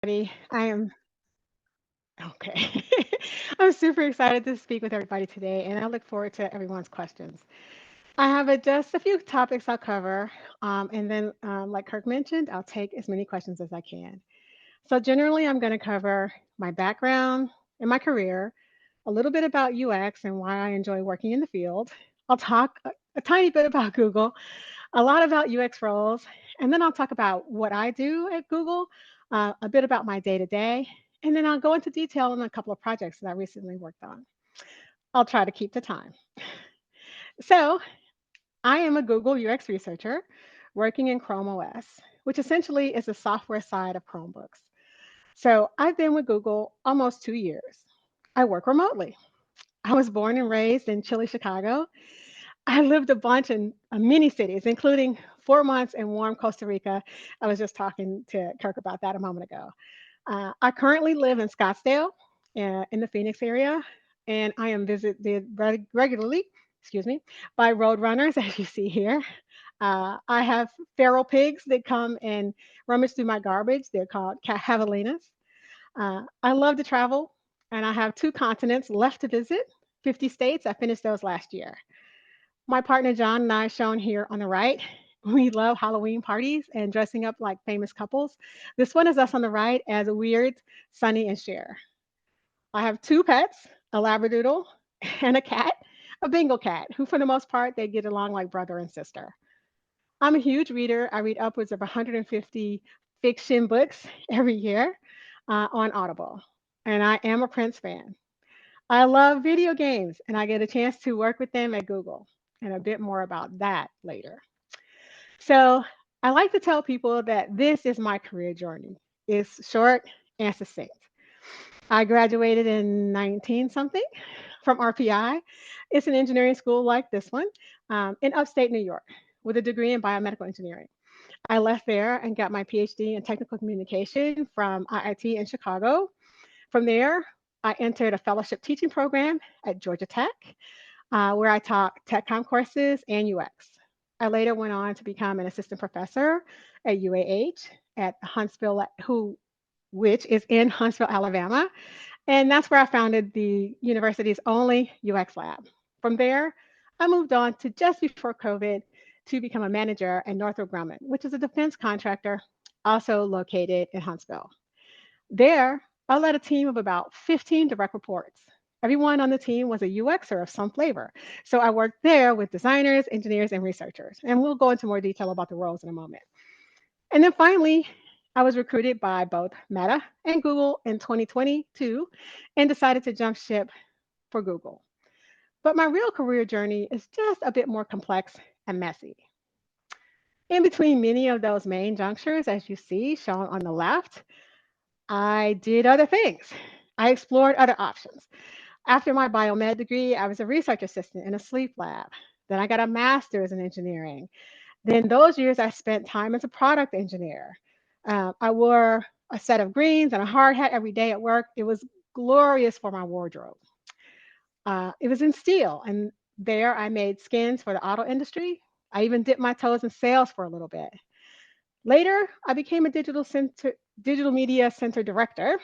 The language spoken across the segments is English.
I am okay. I'm super excited to speak with everybody today, and I look forward to everyone's questions. I have just a few topics I'll cover, and then, like Kirk mentioned, I'll take as many questions as I can. So, generally, I'm going to cover my background and my career, a little bit about UX and why I enjoy working in the field. I'll talk a tiny bit about Google, a lot about UX roles, and then I'll talk about what I do at Google, a bit about my day to day, and then I'll go into detail on a couple of projects that I recently worked on. I'll try to keep the time. So, I am a Google UX researcher working in Chrome OS, which essentially is the software side of Chromebooks. So, I've been with Google almost 2 years. I work remotely. I was born and raised in chilly Chicago. I lived a bunch in many cities, including 4 months in warm Costa Rica. I was just talking to Kirk about that a moment ago. I currently live in Scottsdale, in the Phoenix area, and I am visited regularly, excuse me, by road runners, as you see here. I have feral pigs that come and rummage through my garbage. They're called javelinas. I love to travel, and I have two continents left to visit, 50 states. I finished those last year. My partner John and I, shown here on the right, we love Halloween parties and dressing up like famous couples. This one is us on the right as Weird, Sunny, and Cher. I have two pets, a Labradoodle and a cat, a Bengal cat, who for the most part they get along like brother and sister. I'm a huge reader. I read upwards of 150 fiction books every year on Audible, and I am a Prince fan. I love video games, and I get a chance to work with them at Google, and a bit more about that later. So, I like to tell people that this is my career journey. It's short and succinct. I graduated in 19 something from RPI. It's an engineering school like this one in upstate New York with a degree in biomedical engineering. I left there and got my PhD in technical communication from IIT in Chicago. From there, I entered a fellowship teaching program at Georgia Tech, where I taught TechCom courses and UX. I later went on to become an assistant professor at UAH at Huntsville, which is in Huntsville, Alabama. And that's where I founded the university's only UX lab. From there, I moved on to just before COVID to become a manager at Northrop Grumman, which is a defense contractor also located in Huntsville. There, I led a team of about 15 direct reports. Everyone on the team was a UXer of some flavor. So I worked there with designers, engineers, and researchers. And we'll go into more detail about the roles in a moment. And then finally, I was recruited by both Meta and Google in 2022 and decided to jump ship for Google. But my real career journey is just a bit more complex and messy. In between many of those main junctures, as you see shown on the left, I did other things. I explored other options. After my biomed degree, I was a research assistant in a sleep lab. Then I got a master's in engineering. Then those years I spent time as a product engineer. I wore a set of greens and a hard hat every day at work. It was glorious for my wardrobe. It was in steel, and there I made skins for the auto industry. I even dipped my toes in sales for a little bit. Later, I became a digital media center director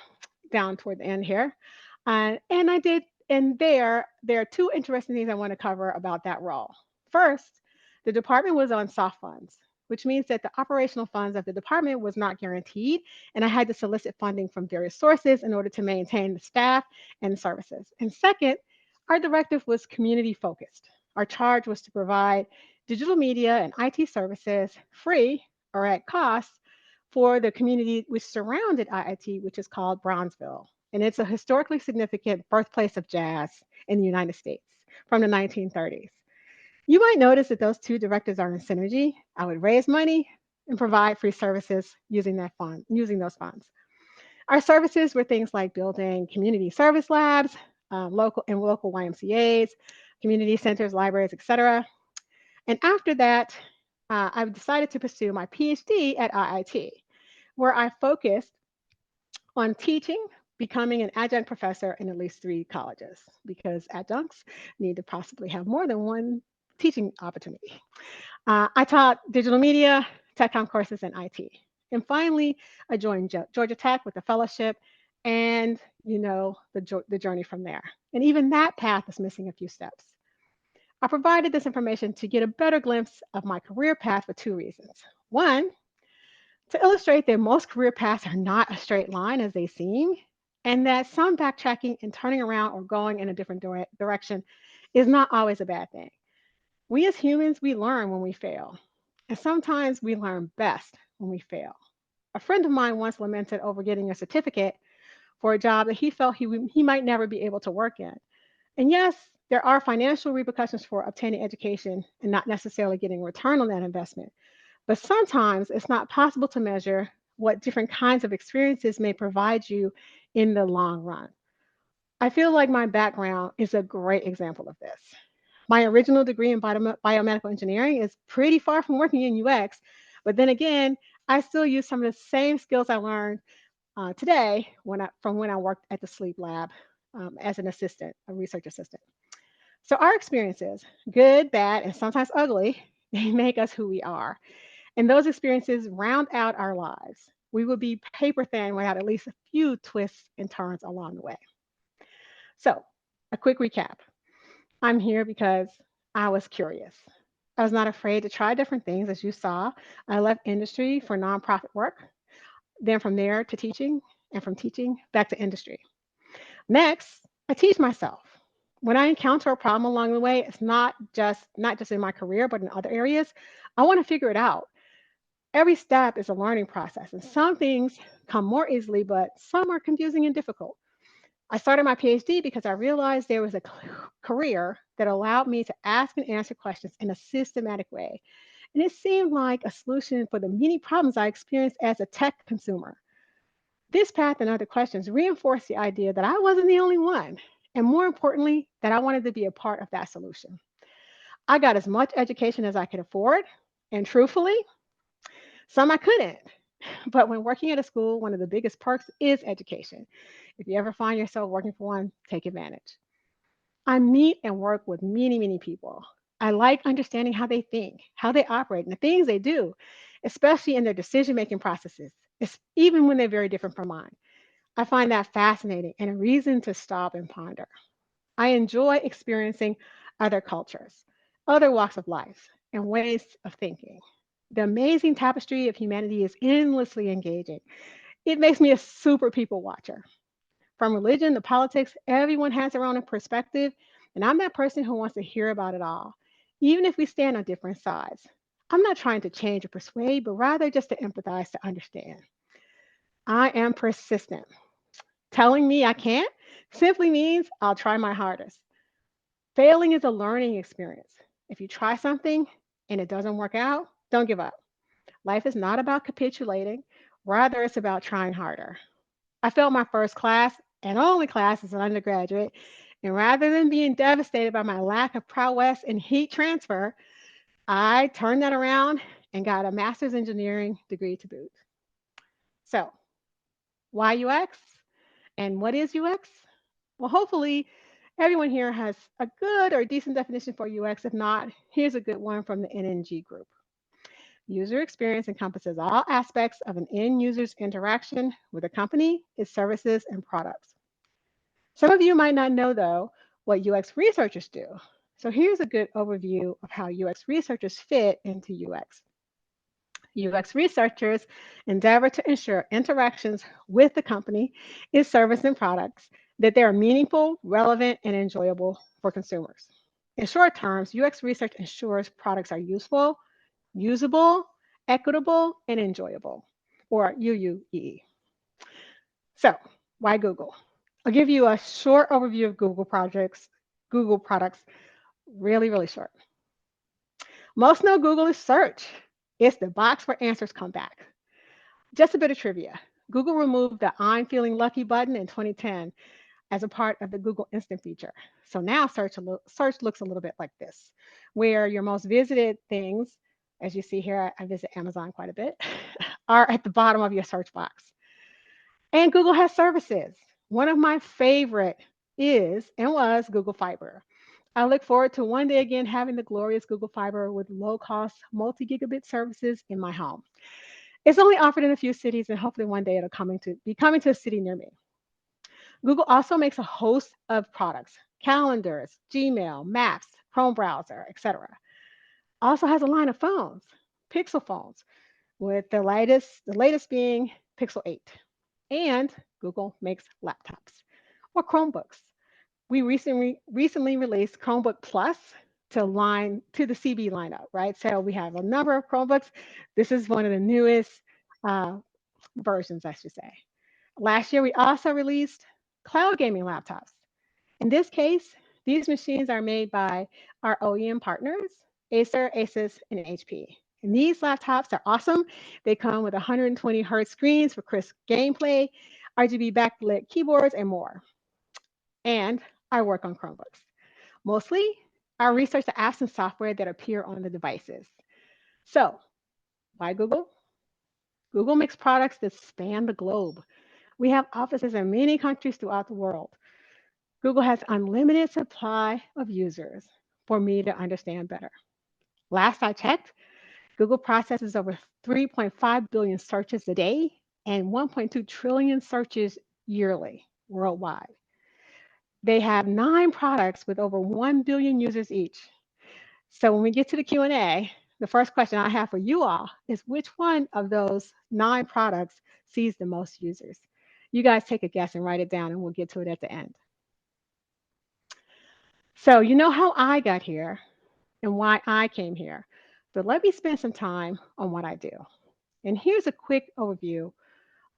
down toward the end here. And I did, and there are two interesting things I want to cover about that role. First, the department was on soft funds, which means that the operational funds of the department was not guaranteed, and I had to solicit funding from various sources in order to maintain the staff and services. And second, our directive was community focused. Our charge was to provide digital media and IT services free or at cost for the community which surrounded IIT, which is called Bronzeville. And it's a historically significant birthplace of jazz in the United States from the 1930s. You might notice that those two directives are in synergy. I would raise money and provide free services using those funds. Our services were things like building community service labs, local YMCA's, community centers, libraries, etc. And after that, I decided to pursue my PhD at IIT, where I focused on teaching, becoming an adjunct professor in at least three colleges, because adjuncts need to possibly have more than one teaching opportunity. I taught digital media, telecom courses, and IT. And finally, I joined Georgia Tech with a fellowship and, the journey from there. And even that path is missing a few steps. I provided this information to get a better glimpse of my career path for two reasons. One, to illustrate that most career paths are not a straight line as they seem, and that some backtracking and turning around or going in a different direction is not always a bad thing. We as humans, we learn when we fail, and sometimes we learn best when we fail. A friend of mine once lamented over getting a certificate for a job that he felt he might never be able to work in. And yes, there are financial repercussions for obtaining education and not necessarily getting a return on that investment. But sometimes it's not possible to measure what different kinds of experiences may provide you in the long run. I feel like my background is a great example of this. My original degree in biomedical engineering is pretty far from working in UX, but then again, I still use some of the same skills I learned today from when I worked at the sleep lab as an assistant, a research assistant. So our experiences, good, bad, and sometimes ugly, they make us who we are. And those experiences round out our lives. We will be paper thin without at least a few twists and turns along the way. So, a quick recap. I'm here because I was curious. I was not afraid to try different things, as you saw. I left industry for nonprofit work, then from there to teaching, and from teaching back to industry. Next, I teach myself. When I encounter a problem along the way, it's not just in my career, but in other areas. I want to figure it out. Every step is a learning process, and some things come more easily, but some are confusing and difficult. I started my PhD because I realized there was a career that allowed me to ask and answer questions in a systematic way. And it seemed like a solution for the many problems I experienced as a tech consumer. This path and other questions reinforced the idea that I wasn't the only one, and more importantly, that I wanted to be a part of that solution. I got as much education as I could afford, and truthfully, some I couldn't. But when working at a school, one of the biggest perks is education. If you ever find yourself working for one, take advantage. I meet and work with many, many people. I like understanding how they think, how they operate, and the things they do, especially in their decision making processes, even when they're very different from mine. I find that fascinating and a reason to stop and ponder. I enjoy experiencing other cultures, other walks of life, and ways of thinking. The amazing tapestry of humanity is endlessly engaging. It makes me a super people watcher. From religion to politics, everyone has their own perspective, and I'm that person who wants to hear about it all, even if we stand on different sides. I'm not trying to change or persuade, but rather just to empathize to understand. I am persistent. Telling me I can't simply means I'll try my hardest. Failing is a learning experience. If you try something and it doesn't work out, don't give up. Life is not about capitulating, rather, it's about trying harder. I failed my first class and only class as an undergraduate, and rather than being devastated by my lack of prowess in heat transfer, I turned that around and got a master's engineering degree to boot. So, why UX and what is UX? Well, hopefully, everyone here has a good or decent definition for UX. If not, here's a good one from the NNG group. User experience encompasses all aspects of an end user's interaction with a company, its services, and products. Some of you might not know, though, what UX researchers do. So here's a good overview of how UX researchers fit into UX. UX researchers endeavor to ensure interactions with the company, its service, and products that they are meaningful, relevant, and enjoyable for consumers. In short terms, UX research ensures products are useful, usable, equitable, and enjoyable, or UUEE. So, why Google? I'll give you a short overview of Google products, really, really short. Most know Google is search. It's the box where answers come back. Just a bit of trivia. Google removed the I'm feeling lucky button in 2010 as a part of the Google Instant feature. So now search looks a little bit like this, where your most visited things, as you see here, I visit Amazon quite a bit, are at the bottom of your search box. And Google has services. One of my favorite is and was Google Fiber. I look forward to one day again having the glorious Google Fiber with low cost multi gigabit services in my home. It's only offered in a few cities, and hopefully one day it'll be coming to a city near me. Google also makes a host of products: calendars, Gmail, Maps, Chrome browser, etc. Also has a line of phones, Pixel phones, with the latest being Pixel 8. And Google makes laptops or Chromebooks. We recently released Chromebook Plus to the CB lineup, right? So we have a number of Chromebooks. This is one of the newest uh, versions, I should say. Last year, we also released cloud gaming laptops. In this case, these machines are made by our OEM partners, Acer, Asus, and HP. And these laptops are awesome. They come with 120 hertz screens for crisp gameplay, RGB backlit keyboards, and more. And I work on Chromebooks. Mostly, I research the apps and software that appear on the devices. So, why Google? Google makes products that span the globe. We have offices in many countries throughout the world. Google has unlimited supply of users for me to understand better. Last I checked, Google processes over 3.5 billion searches a day and 1.2 trillion searches yearly worldwide. They have 9 products with over 1 billion users each. So when we get to the Q&A, the first question I have for you all is which one of those 9 products sees the most users? You guys take a guess and write it down and we'll get to it at the end. So you know how I got here and why I came here. But let me spend some time on what I do. And here's a quick overview,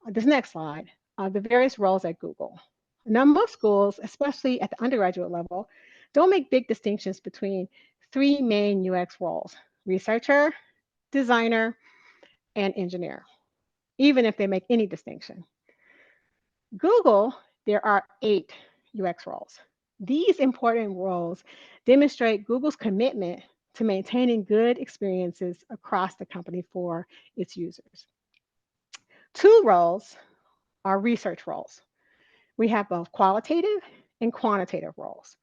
this next slide, of the various roles at Google. Now, most schools, especially at the undergraduate level, don't make big distinctions between 3 main UX roles: researcher, designer, and engineer, even if they make any distinction. Google, there are 8 UX roles. These important roles demonstrate Google's commitment to maintaining good experiences across the company for its users. 2 roles are research roles. We have both qualitative and quantitative roles.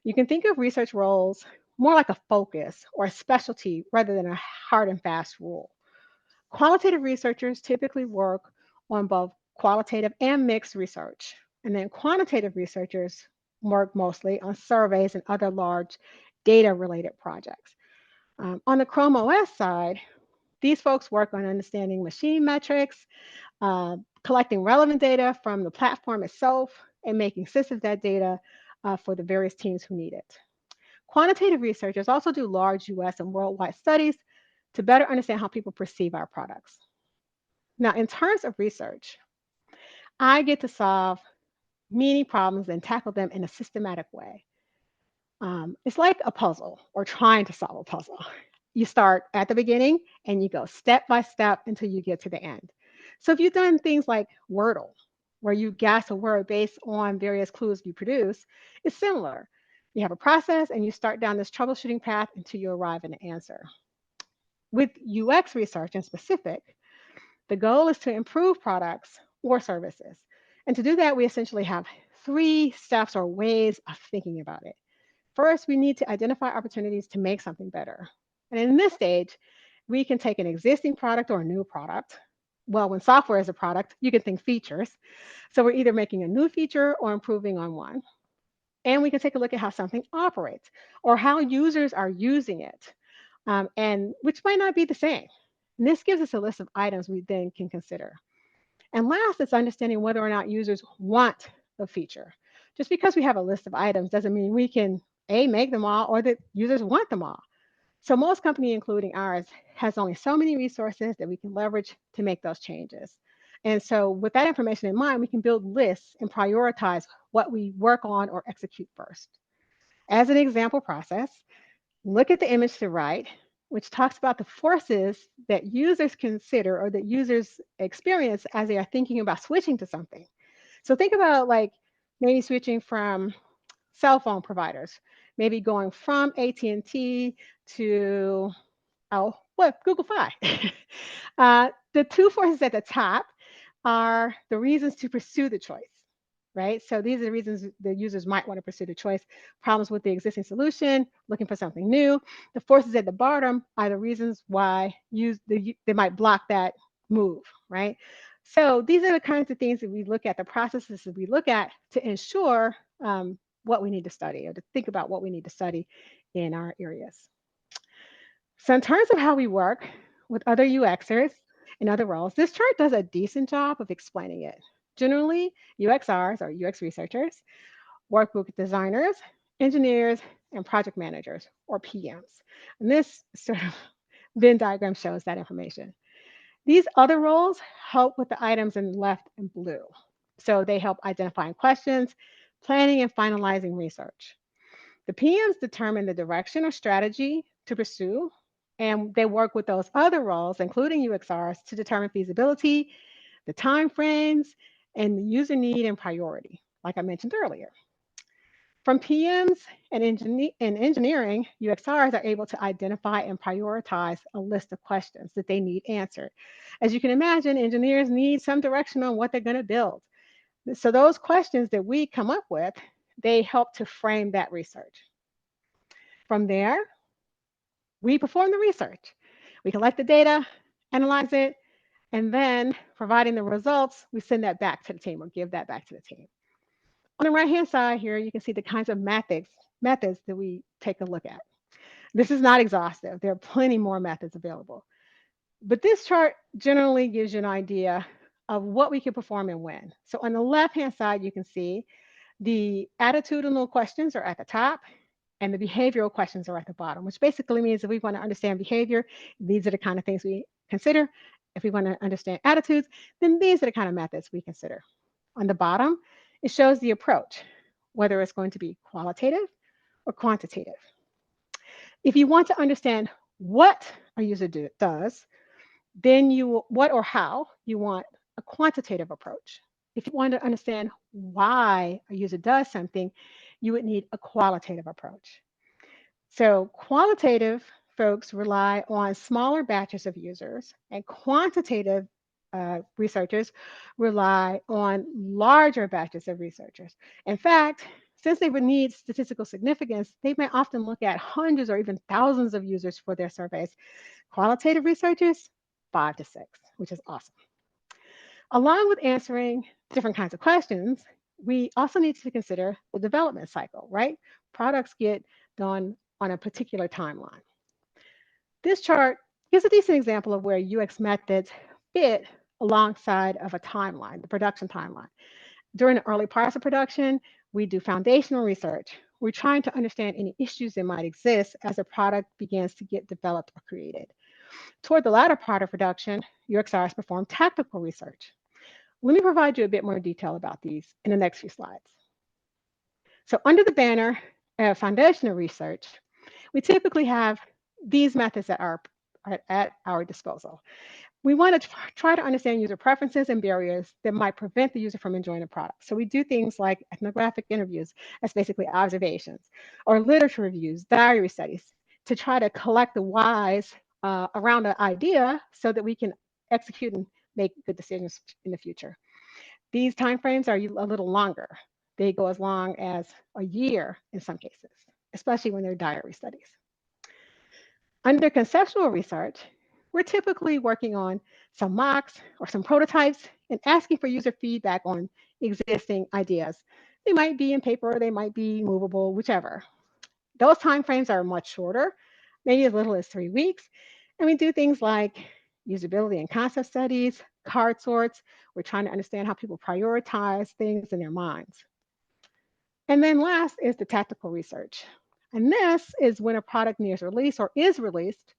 You can think of research roles more like a focus or a specialty rather than a hard and fast rule. Qualitative researchers typically work on both qualitative and mixed research. And then quantitative researchers work mostly on surveys and other large data related projects. On the Chrome OS side, these folks work on understanding machine metrics, collecting relevant data from the platform itself, and making sense of that data for the various teams who need it. Quantitative researchers also do large US and worldwide studies to better understand how people perceive our products. Now, in terms of research, I get to solve many problems and tackle them in a systematic way. It's like a puzzle or trying to solve a puzzle. You start at the beginning and you go step by step until you get to the end. So if you've done things like Wordle, where you guess a word based on various clues you produce, it's similar. You have a process and you start down this troubleshooting path until you arrive at an answer. With UX research in specific, the goal is to improve products or services. And to do that, we essentially have 3 steps or ways of thinking about it. First, we need to identify opportunities to make something better. And in this stage, we can take an existing product or a new product. Well, when software is a product, you can think features. So we're either making a new feature or improving on one. And we can take a look at how something operates or how users are using it, and which might not be the same. And this gives us a list of items we then can consider. And last, it's understanding whether or not users want a feature. Just because we have a list of items doesn't mean we can make them all or that users want them all. So most companies, including ours, has only so many resources that we can leverage to make those changes. And so with that information in mind, we can build lists and prioritize what we work on or execute first. As an example process, look at the image to the right, which talks about the forces that users consider or that users experience as they are thinking about switching to something. So think about like maybe switching from cell phone providers, maybe going from AT&T to Google Fi. The 2 forces at the top are the reasons to pursue the choice, right? So these are the reasons the users might want to pursue the choice: problems with the existing solution, looking for something new. The forces at the bottom are the reasons why they might block that move, right? So these are the kinds of things that we look at, the processes that we look at to ensure what we need to study or to think about what we need to study in our areas. So, in terms of how we work with other UXers and other roles, this chart does a decent job of explaining it. Generally, UXRs or UX researchers work with designers, engineers, and project managers or PMs. And this sort of Venn diagram shows that information. These other roles help with the items in left and blue. So they help identifying questions, planning, and finalizing research. The PMs determine the direction or strategy to pursue, and they work with those other roles, including UXRs, to determine feasibility, the time frames, and the user need and priority, like I mentioned earlier. From PMs and engineering, UXRs are able to identify and prioritize a list of questions that they need answered. As you can imagine, engineers need some direction on what they're going to build. So those questions that we come up with, they help to frame that research. From there, we perform the research. We collect the data, analyze it, and then providing the results, we send that back to the team or give that back to the team. On the right-hand side here, you can see the kinds of methods that we take a look at. This is not exhaustive. There are plenty more methods available. But this chart generally gives you an idea of what we can perform and when. So on the left-hand side, you can see the attitudinal questions are at the top and the behavioral questions are at the bottom, which basically means if we want to understand behavior, these are the kind of things we consider. If we want to understand attitudes, then these are the kind of methods we consider. On the bottom, it shows the approach, whether it's going to be qualitative or quantitative. If you want to understand what a user does, then what or how you want a quantitative approach. If you want to understand why a user does something, you would need a qualitative approach. So qualitative folks rely on smaller batches of users, and quantitative researchers rely on larger batches of researchers. In fact, since they would need statistical significance, they may often look at hundreds or even thousands of users for their surveys. Qualitative researchers, 5 to 6, which is awesome. Along with answering different kinds of questions, we also need to consider the development cycle, right? Products get done on a particular timeline. This chart gives a decent example of where UX methods fit alongside of a timeline, the production timeline. During the early parts of production, we do foundational research. We're trying to understand any issues that might exist as a product begins to get developed or created. Toward the latter part of production, UXRs perform tactical research. Let me provide you a bit more detail about these in the next few slides. So under the banner of foundational research, we typically have these methods that are at our disposal. We want to try to understand user preferences and barriers that might prevent the user from enjoying the product. So we do things like ethnographic interviews, that's basically observations, or literature reviews, diary studies, to try to collect the whys around the idea so that we can execute and make good decisions in the future. These timeframes are a little longer. They go as long as a year in some cases, especially when they're diary studies. Under conceptual research, we're typically working on some mocks or some prototypes and asking for user feedback on existing ideas. They might be in paper, they might be movable, whichever. Those timeframes are much shorter, maybe as little as 3 weeks. And we do things like usability and concept studies, card sorts. We're trying to understand how people prioritize things in their minds. And then last is the tactical research. And this is when a product nears release or is released,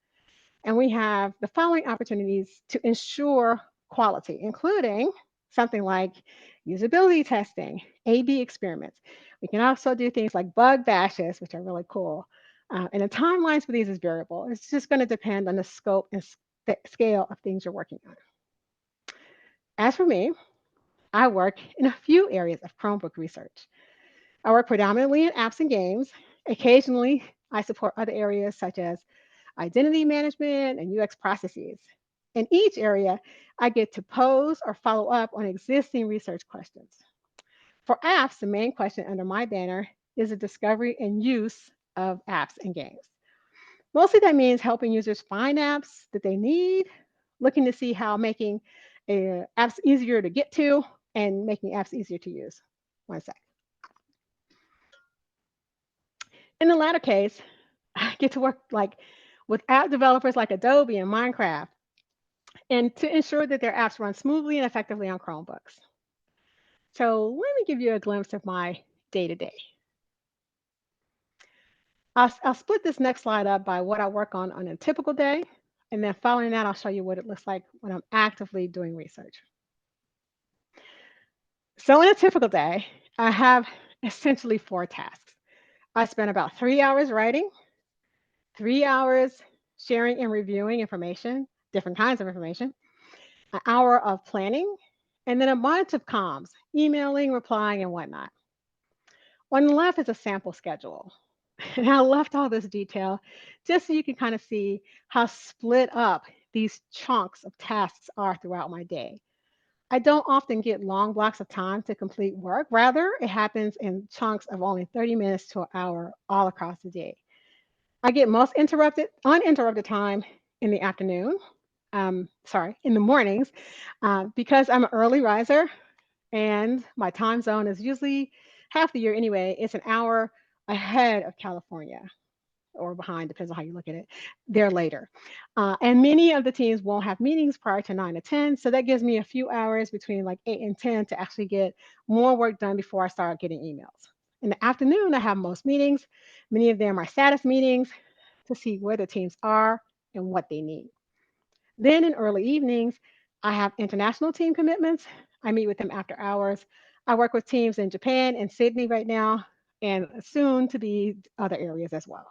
and we have the following opportunities to ensure quality, including something like usability testing, A/B experiments. We can also do things like bug bashes, which are really cool. And the timelines for these is variable. It's just going to depend on the scope and scale of things you're working on. As for me, I work in a few areas of Chromebook research. I work predominantly in apps and games. Occasionally, I support other areas such as identity management and UX processes. In each area, I get to pose or follow up on existing research questions. For apps, the main question under my banner is the discovery and use of apps and games. Mostly that means helping users find apps that they need looking to see how making apps easier to get to and making apps easier to use. One sec. In the latter case, I get to work like with app developers like Adobe and Minecraft, and to ensure that their apps run smoothly and effectively on Chromebooks. So let me give you a glimpse of my day to day. I'll split this next slide up by what I work on a typical day, and then following that, I'll show you what it looks like when I'm actively doing research. So in a typical day, I have essentially four tasks. I spend about 3 hours writing, 3 hours sharing and reviewing information, different kinds of information, an hour of planning, and then a bunch of comms, emailing, replying, and whatnot. On the left is a sample schedule. And I left all this detail just so you can kind of see how split up these chunks of tasks are throughout my day. I don't often get long blocks of time to complete work. Rather, it happens in chunks of only 30 minutes to an hour all across the day. I get most uninterrupted time in the afternoon. Sorry, in the mornings, because I'm an early riser and my time zone is usually half the year anyway. It's an hour ahead of California or behind, depends on how you look at it. They're later. And many of the teams won't have meetings prior to 9 to 10. So that gives me a few hours between like 8 and 10 to actually get more work done before I start getting emails. In the afternoon, I have most meetings. Many of them are status meetings to see where the teams are and what they need. Then in early evenings, I have international team commitments. I meet with them after hours. I work with teams in Japan and Sydney right now, and soon to be other areas as well.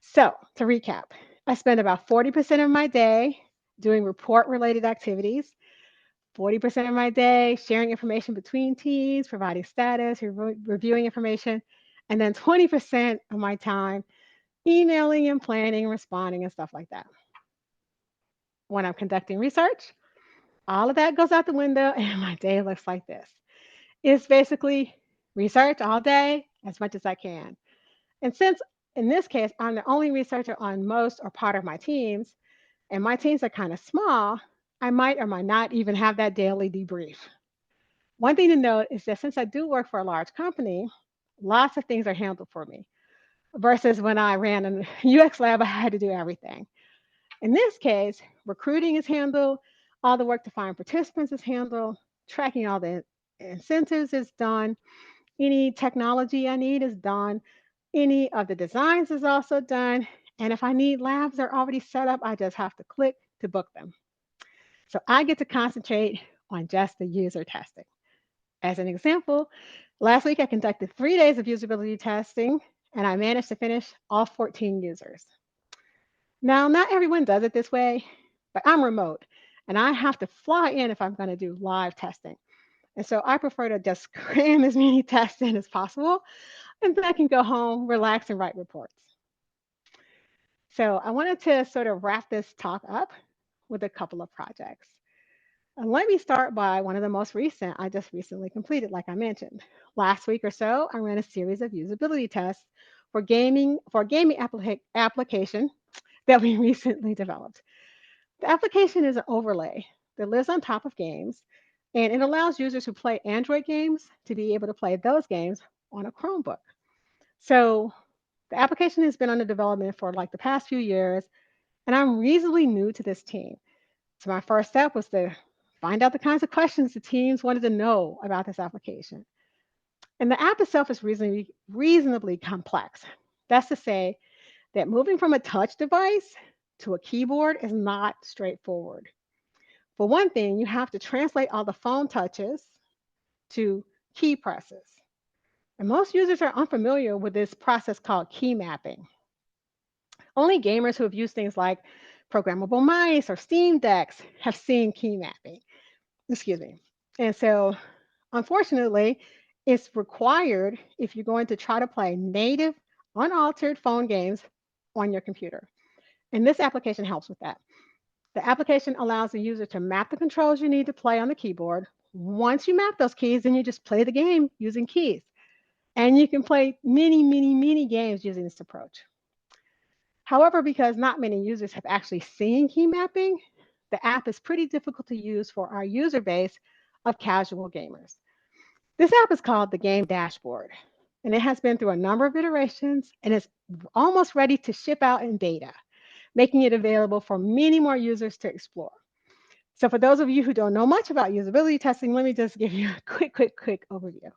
So, to recap, I spend about 40% of my day doing report related activities, 40% of my day sharing information between teams, providing status, reviewing information, and then 20% of my time emailing and planning, responding, and stuff like that. When I'm conducting research, all of that goes out the window, and my day looks like this. It's basically research all day as much as I can. And since in this case, I'm the only researcher on most or part of my teams, and my teams are kind of small, I might or might not even have that daily debrief. One thing to note is that since I do work for a large company, lots of things are handled for me. Versus when I ran a UX lab, I had to do everything. In this case, recruiting is handled, all the work to find participants is handled, tracking all the incentives is done, any technology I need is done, any of the designs is also done. And if I need labs that are already set up, I just have to click to book them. So I get to concentrate on just the user testing. As an example, last week I conducted 3 days of usability testing and I managed to finish all 14 users. Now, not everyone does it this way, but I'm remote and I have to fly in if I'm going to do live testing. And so I prefer to just cram as many tests in as possible, and then I can go home, relax, and write reports. So I wanted to sort of wrap this talk up with a couple of projects. And let me start by one of the most recent I just recently completed, like I mentioned. Last week or so, I ran a series of usability tests for a gaming application that we recently developed. The application is an overlay that lives on top of games, and it allows users who play Android games to be able to play those games on a Chromebook. So the application has been under development for like the past few years, and I'm reasonably new to this team. So my first step was to find out the kinds of questions the teams wanted to know about this application. And the app itself is reasonably complex. That's to say that moving from a touch device to a keyboard is not straightforward. For one thing, you have to translate all the phone touches to key presses. And most users are unfamiliar with this process called key mapping. Only gamers who have used things like programmable mice or Steam Decks have seen key mapping. Excuse me. And so, unfortunately, it's required if you're going to try to play native, unaltered phone games on your computer. And this application helps with that. The application allows the user to map the controls you need to play on the keyboard. Once you map those keys, then you just play the game using keys. And you can play many, many, many games using this approach. However, because not many users have actually seen key mapping, the app is pretty difficult to use for our user base of casual gamers. This app is called the Game Dashboard, and it has been through a number of iterations and is almost ready to ship out in beta, making it available for many more users to explore. So, for those of you who don't know much about usability testing, let me just give you a quick overview.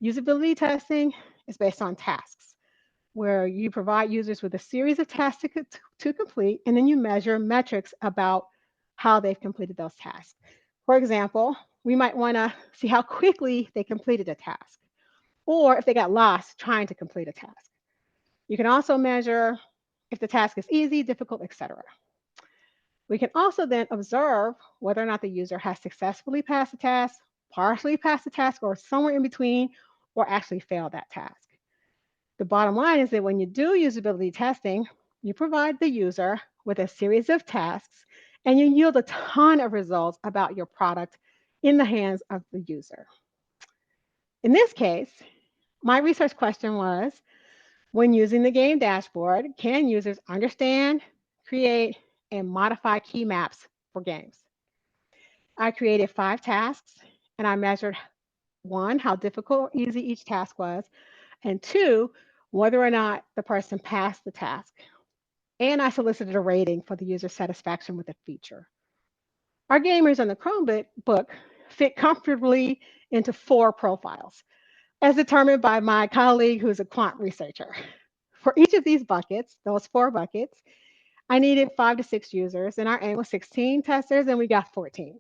Usability testing is based on tasks, where you provide users with a series of tasks to complete, and then you measure metrics about how they've completed those tasks. For example, we might want to see how quickly they completed a task, or if they got lost trying to complete a task. You can also measure if the task is easy, difficult, etc. We can also then observe whether or not the user has successfully passed the task, partially passed the task, or somewhere in between, or actually failed that task. The bottom line is that when you do usability testing, you provide the user with a series of tasks and you yield a ton of results about your product in the hands of the user. In this case, my research question was, when using the game dashboard, can users understand, create, and modify key maps for games? I created 5 tasks and I measured one, how difficult or easy each task was, and two, whether or not the person passed the task. And I solicited a rating for the user satisfaction with the feature. Our gamers on the Chromebook fit comfortably into 4 profiles, as determined by my colleague who's a quant researcher. For each of these buckets, those 4 buckets, I needed 5 to 6 users, and our aim was 16 testers, and we got 14.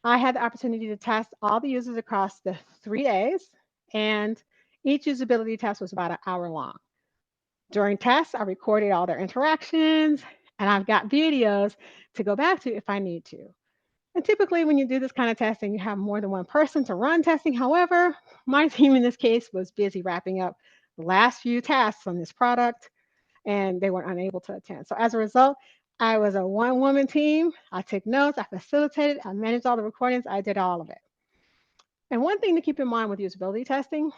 I had the opportunity to test all the users across the 3 days, and each usability test was about an hour long. During tests, I recorded all their interactions, and I've got videos to go back to if I need to. And typically, when you do this kind of testing, you have more than one person to run testing. However, my team in this case was busy wrapping up the last few tasks on this product, and they were unable to attend. So as a result, I was a one-woman team. I took notes, I facilitated, I managed all the recordings, I did all of it. And one thing to keep in mind with usability testing,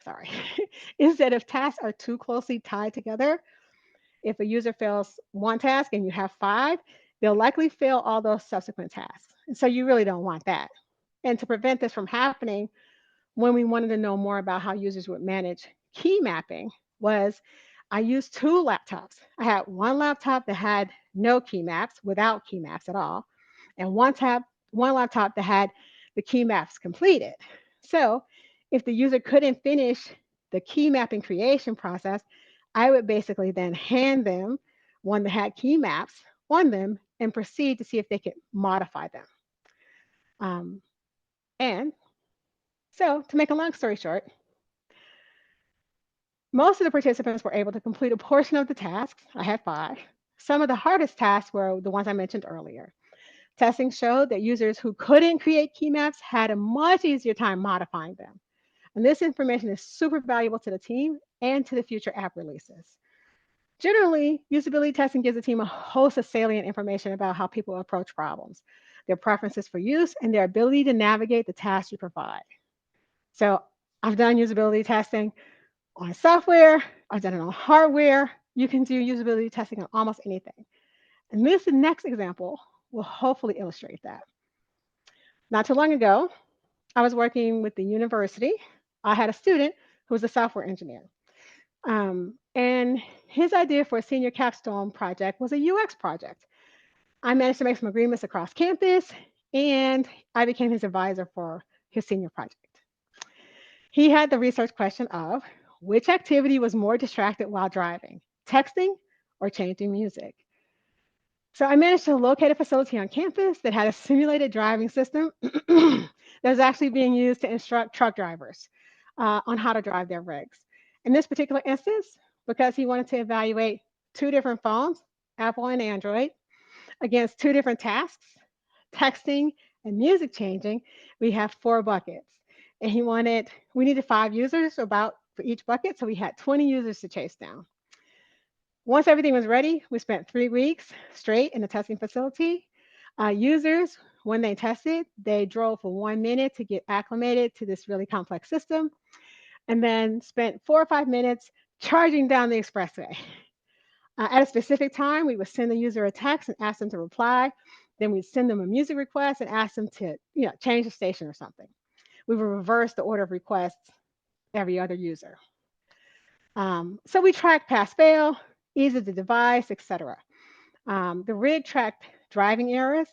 sorry, is that if tasks are too closely tied together, if a user fails one task and you have 5, they'll likely fail all those subsequent tasks. And so you really don't want that. And to prevent this from happening, when we wanted to know more about how users would manage key mapping, was I used 2 laptops. I had one laptop that had no key maps, without key maps at all, and one laptop that had the key maps completed. So if the user couldn't finish the key mapping creation process, I would basically then hand them one that had key maps on them and proceed to see if they could modify them. Um, and so, to make a long story short, most of the participants were able to complete a portion of the tasks. I had 5. Some of the hardest tasks were the ones I mentioned earlier. Testing showed that users who couldn't create key maps had a much easier time modifying them. And this information is super valuable to the team and to the future app releases. Generally, usability testing gives the team a host of salient information about how people approach problems, their preferences for use, and their ability to navigate the tasks you provide. So I've done usability testing on software, I've done it on hardware. You can do usability testing on almost anything. And this next example will hopefully illustrate that. Not too long ago, I was working with the university. I had a student who was a software engineer. And his idea for a senior capstone project was a UX project. I managed to make some agreements across campus, and I became his advisor for his senior project. He had the research question of which activity was more distracted while driving, texting or changing music? So I managed to locate a facility on campus that had a simulated driving system that was actually being used to instruct truck drivers on how to drive their rigs. In this particular instance, because he wanted to evaluate 2 different phones, Apple and Android, against 2 different tasks, texting and music changing, we have 4 buckets. And we needed 5 users about for each bucket, so we had 20 users to chase down. Once everything was ready, we spent 3 weeks straight in the testing facility. Users, when they tested, they drove for 1 minute to get acclimated to this really complex system, and then spent 4 or 5 minutes charging down the expressway. At a specific time, we would send the user a text and ask them to reply. Then we'd send them a music request and ask them to, change the station or something. We would reverse the order of requests every other user. So we track pass fail, ease of the device, etc. The rig tracked driving errors,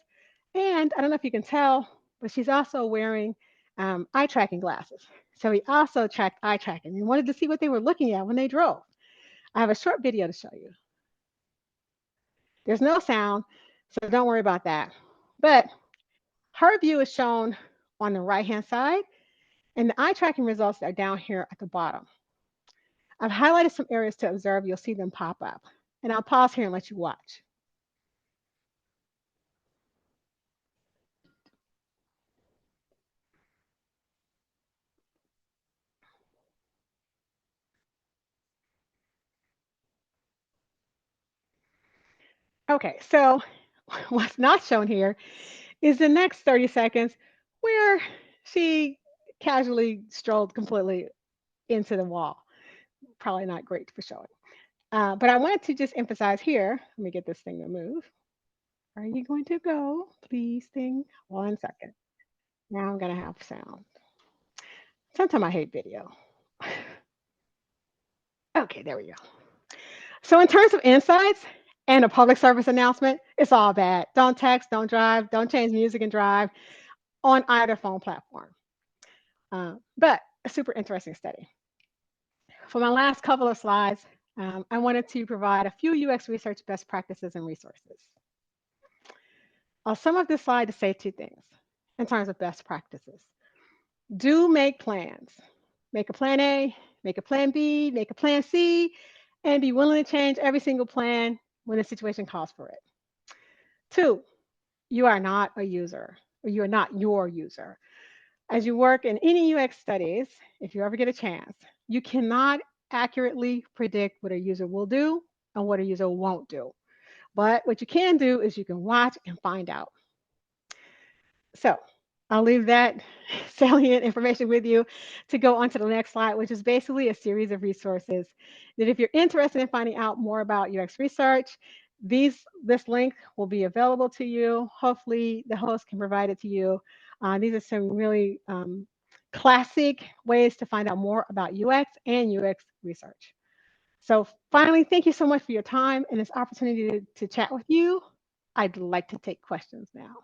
and I don't know if you can tell, but she's also wearing eye tracking glasses. So we also tracked eye tracking. We wanted to see what they were looking at when they drove. I have a short video to show you. There's no sound, so don't worry about that. But her view is shown on the right-hand side, and the eye tracking results are down here at the bottom. I've highlighted some areas to observe. You'll see them pop up. And I'll pause here and let you watch. Okay, so what's not shown here is the next 30 seconds where she casually strolled completely into the wall. Probably not great for showing. But I wanted to just emphasize here. Let me get this thing to move. Where are you going to go? Please, thing. 1 second. Now I'm going to have sound. Sometimes I hate video. Okay, there we go. So, in terms of insights and a public service announcement, it's all bad. Don't text, don't drive, don't change music and drive on either phone platform. But a super interesting study. For my last couple of slides, I wanted to provide a few UX research best practices and resources. I'll sum up this slide to say two things in terms of best practices. Do make plans. Make a plan A, make a plan B, make a plan C, and be willing to change every single plan when the situation calls for it. Two, you are not a user, or you are not your user. As you work in any UX studies, if you ever get a chance, you cannot accurately predict what a user will do and what a user won't do. But what you can do is you can watch and find out. So I'll leave that salient information with you to go on to the next slide, which is basically a series of resources that if you're interested in finding out more about UX research, this link will be available to you. Hopefully the host can provide it to you. These are some really classic ways to find out more about UX and UX research. So finally, thank you so much for your time and this opportunity to chat with you. I'd like to take questions now.